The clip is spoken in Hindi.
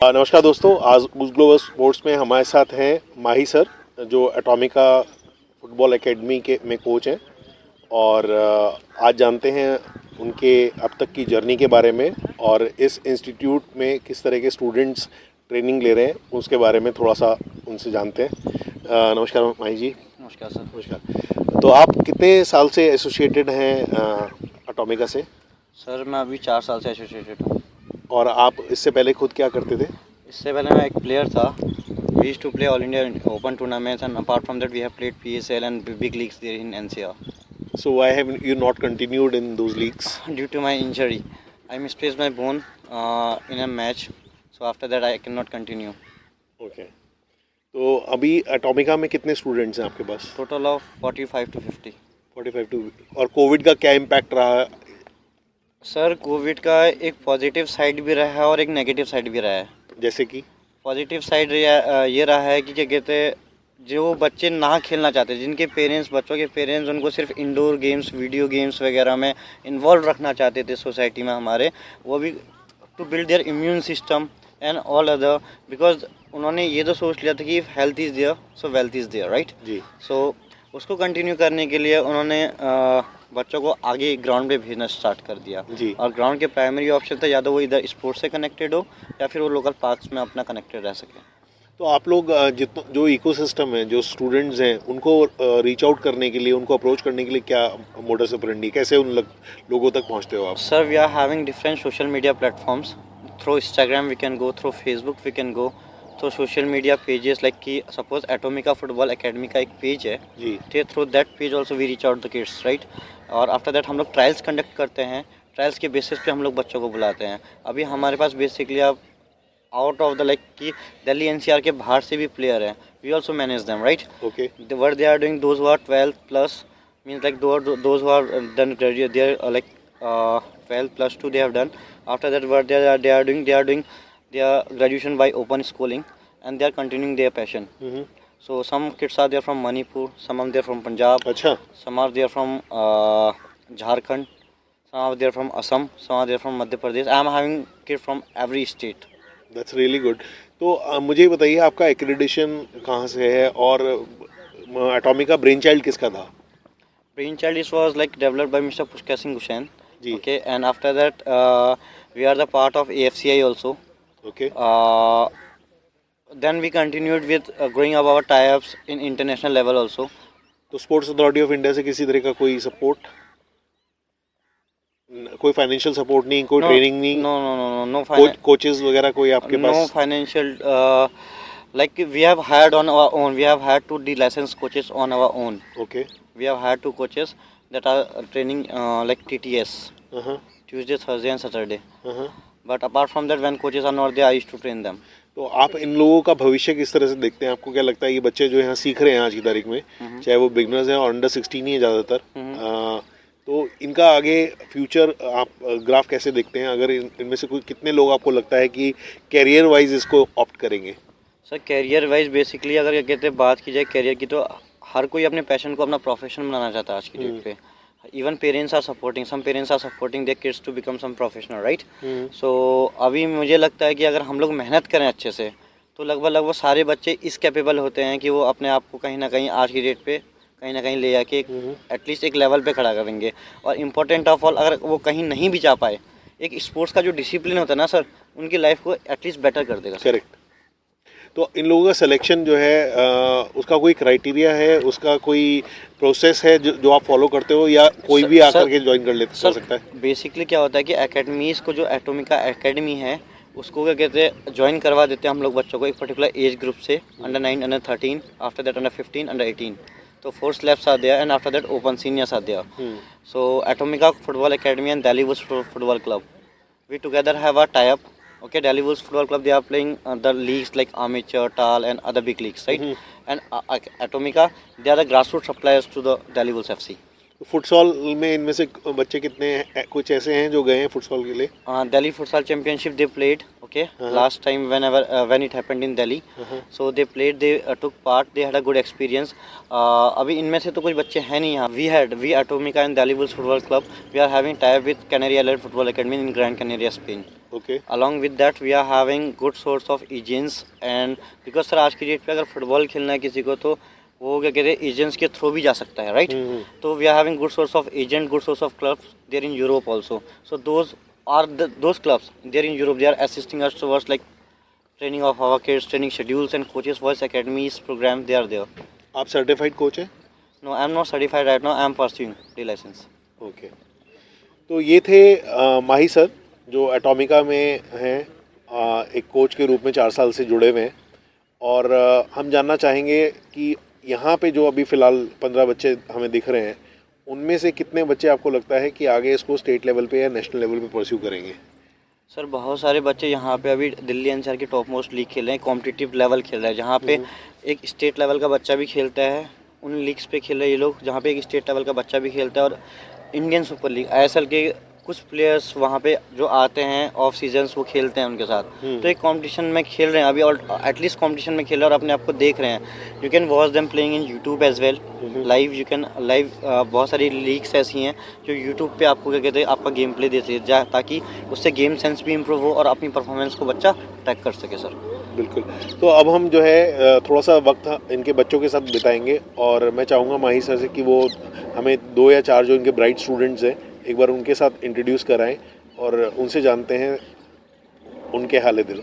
नमस्कार दोस्तों, आज बूस्ट ग्लोबल स्पोर्ट्स में हमारे साथ हैं माही सर, जो एटॉमिका फुटबॉल एकेडमी के में कोच हैं। और आज जानते हैं उनके अब तक की जर्नी के बारे में और इस इंस्टीट्यूट में किस तरह के स्टूडेंट्स ट्रेनिंग ले रहे हैं उसके बारे में थोड़ा सा उनसे जानते हैं। नमस्कार माही जी। नमस्कार सर। नमस्कार। तो आप कितने साल से एसोसिएटेड हैं एटॉमिका से? सर मैं अभी 4 साल से एसोसिएटेड हूँ। और आप इससे पहले खुद क्या करते थे? इससे पहले मैं एक प्लेयर था। We used to play all India open tournaments and apart from that we have played PSL and big leagues there in NCR. So why have you not continued in those leagues? Due to my injury, I misplaced my bone in a match. So after that I cannot continue. Okay. तो अभी एटॉमिका में कितने स्टूडेंट्स हैं आपके पास? Total of 45 to 50. 45 टू। और कोविड का क्या इम्पैक्ट रहा? सर कोविड का एक पॉजिटिव साइड भी रहा है और एक नेगेटिव साइड भी रहा है। जैसे कि पॉजिटिव साइड ये रहा है कि क्या कहते हैं, जो बच्चे ना खेलना चाहते, जिनके पेरेंट्स, बच्चों के पेरेंट्स उनको सिर्फ इंडोर गेम्स, वीडियो गेम्स वगैरह में इन्वॉल्व रखना चाहते थे सोसाइटी में हमारे, वो भी to build their immune system and all other, because उन्होंने ये तो सोच लिया था कि health is there so wealth is there, right जी। सो उसको कंटिन्यू करने के लिए उन्होंने बच्चों को आगे ग्राउंड पे भेजना स्टार्ट कर दिया जी। और ग्राउंड के प्राइमरी ऑप्शन था या तो वो इधर स्पोर्ट्स से कनेक्टेड हो या फिर वो लोकल पार्क्स में अपना कनेक्टेड रह सके। तो आप लोग जितना जो इकोसिस्टम है, जो स्टूडेंट्स हैं, उनको रीच आउट करने के लिए, उनको अप्रोच करने के लिए क्या मोडस ऑपरेंडी, कैसे उन लोगों तक पहुंचते हो आप? Sir we are having different social media platforms. Through Instagram we can go, through Facebook we can go, through social media pages like कि सपोज एटोमिका फुटबॉल एकेडमी का एक पेज है जी। ठीक, through that page also we reach out the kids, right. और आफ्टर दैट हम लोग ट्रायल्स कंडक्ट करते हैं। ट्रायल्स के बेसिस पे हम लोग बच्चों को बुलाते हैं। अभी हमारे पास बेसिकली आप आउट ऑफ द लाइक कि दिल्ली NCR के बाहर से भी प्लेयर हैं, we also manage them, right. Okay. what they are doing, those who are 12 plus, means like those who are done graduate, they are like 12 plus 2 they have done. After that what they are doing their graduation by open schooling and they are continuing their passion. So some kids are there from Manipur, some are there from Punjab, अच्छा। some are there from Jharkhand, some are there from Assam, some are there from Madhya Pradesh. I am having kids from every state. That's really good. तो मुझे बताइए आपका एक्रेडिटेशन कहाँ से है और एटॉमिका ब्रेन चाइल्ड किसका था? Brainchild is was like developed by Mr. Pushkar Singh Hussain. जी। Okay, and after that we are the part of AFCI also. Okay. Then we continued with growing up our tie-ups in international level also. तो स्पोर्ट्स अथॉरिटी ऑफ इंडिया से किसी तरह का कोई सपोर्ट, कोई फाइनेंशियल सपोर्ट नहीं, कोई ट्रेनिंग नहीं? No कोचेस वगैरह कोई आपके no pass? financial. Like we have hired on our own. We have hired 2 licensed coaches on our own. Okay. We have hired 2 coaches that are training like TTS, Tuesday, Thursday, and Saturday. But apart from that, when coaches are not there, I used to train them. तो आप इन लोगों का भविष्य किस तरह से देखते हैं? आपको क्या लगता है ये बच्चे जो यहाँ सीख रहे हैं आज की तारीख में, चाहे वो बिगनर्स हैं और अंडर 16 ही है ज़्यादातर, तो इनका आगे फ्यूचर आप ग्राफ कैसे देखते हैं? अगर इनमें से कोई कितने लोग आपको लगता है कि कैरियर वाइज इसको ऑप्ट करेंगे? सर कैरियर वाइज बेसिकली अगर कहते हैं बात की जाए कैरियर की, तो हर कोई अपने पैशन को अपना प्रोफेशन बनाना चाहता है आज की डेट पे। Even parents are supporting, some parents are supporting their kids to become some professional, right. So अभी मुझे लगता है कि अगर हम लोग मेहनत करें अच्छे से तो लगभग सारे बच्चे इस कैपेबल होते हैं कि वो अपने आप को कहीं ना कहीं आज की डेट पे कहीं ना कहीं ले जाके एटलीस्ट एक लेवल पे खड़ा करेंगे। और इम्पोर्टेंट ऑफ ऑल, अगर वो कहीं नहीं भी जा पाए, एक स्पोर्ट्स का जो डिसिप्लिन होता है ना सर, उनकी लाइफ को एटलीस्ट बेटर कर देगा। करेक्ट। तो इन लोगों का सिलेक्शन जो है उसका कोई क्राइटेरिया है, उसका कोई प्रोसेस है जो आप फॉलो करते हो, या कोई भी आकर के ज्वाइन कर सकता है? बेसिकली क्या होता है कि एकेडमीज़ को, जो एटोमिका एकेडमी है उसको क्या कहते हैं, ज्वाइन करवा देते हैं हम लोग बच्चों को एक पर्टिकुलर एज ग्रुप से, under 9, under 13, after that under 15, under 18. तो 4 slabs are there and after that open seniors are there. So Atomica Football Academy and Delhi Bulls Football Club, we together have a tie-up. Okay, Delhi Bulls Football Club, they are playing the leagues like amateur, TAL and other big leagues, right? And Atomica, they are the grassroots suppliers to the Delhi Bulls FC. तो फुटसॉल में इनमें से बच्चे कितने हैं, कुछ ऐसे हैं जो गए हैं फुटसॉल के लिए? Delhi Futsal Championship they played. Okay, last time when it happened in Delhi, so they played, they took part, they had a good experience. अभी इनमें से तो कुछ बच्चे हैं नहीं यहाँ. We Atomica and Delhi Bulls Football Club, we are having tie-up with Canary Island Football Academy in Gran Canaria, Spain. Okay along with that we are having good source of agents and because sir आज की डेट पे अगर फुटबॉल खेलना है किसी को तो वो क्या कहते हैं एजेंट्स के थ्रू भी जा सकता है राइट तो we are having good source of agent good source of clubs there in Europe also so those clubs there in Europe they are assisting us towards like training of our kids training schedules and coaches voice academies program they are there. आप सर्टिफाइड कोच हैं? No, I am not certified right now. I am pursuing the license. Okay तो ये थे माही सर जो एटॉमिका में हैं एक कोच के रूप में 4 साल से जुड़े हुए हैं और हम जानना चाहेंगे कि यहाँ पे जो अभी फ़िलहाल 15 बच्चे हमें दिख रहे हैं उनमें से कितने बच्चे आपको लगता है कि आगे इसको स्टेट लेवल पे या नेशनल लेवल पे परस्यू करेंगे? सर बहुत सारे बच्चे यहाँ पे अभी दिल्ली एनसीआर की टॉप मोस्ट लीग खेल रहे हैं कॉम्पिटिटिव लेवल खेल रहे हैं जहाँ पे एक स्टेट लेवल का बच्चा भी खेलता है उन लीग्स पे खेल रहे हैं ये लोग जहाँ पे एक स्टेट लेवल का बच्चा भी खेलता है और इंडियन सुपर लीग आईएसएल के कुछ प्लेयर्स वहाँ पे जो आते हैं ऑफ सीजन्स वो खेलते हैं उनके साथ तो एक कंपटीशन में खेल रहे हैं अभी और एटलीस्ट कंपटीशन में खेल रहे हैं और अपने आप को देख रहे हैं you can watch them playing in YouTube as well live you can live बहुत सारी लीग्स ऐसी हैं जो यूट्यूब पे आपको क्या कहते हैं आपका गेम प्ले देती है ताकि उससे गेम सेंस भी इम्प्रूव हो और अपनी परफॉर्मेंस को बच्चा ट्रैक कर सके सर। बिल्कुल तो अब हम जो है थोड़ा सा वक्त इनके बच्चों के साथ बिताएंगे और मैं चाहूँगा माही सर से कि वो हमें 2 या 4 जो इनके ब्राइट स्टूडेंट्स हैं एक बार उनके साथ इंट्रोड्यूस कराएं और उनसे जानते हैं उनके हाल दिल।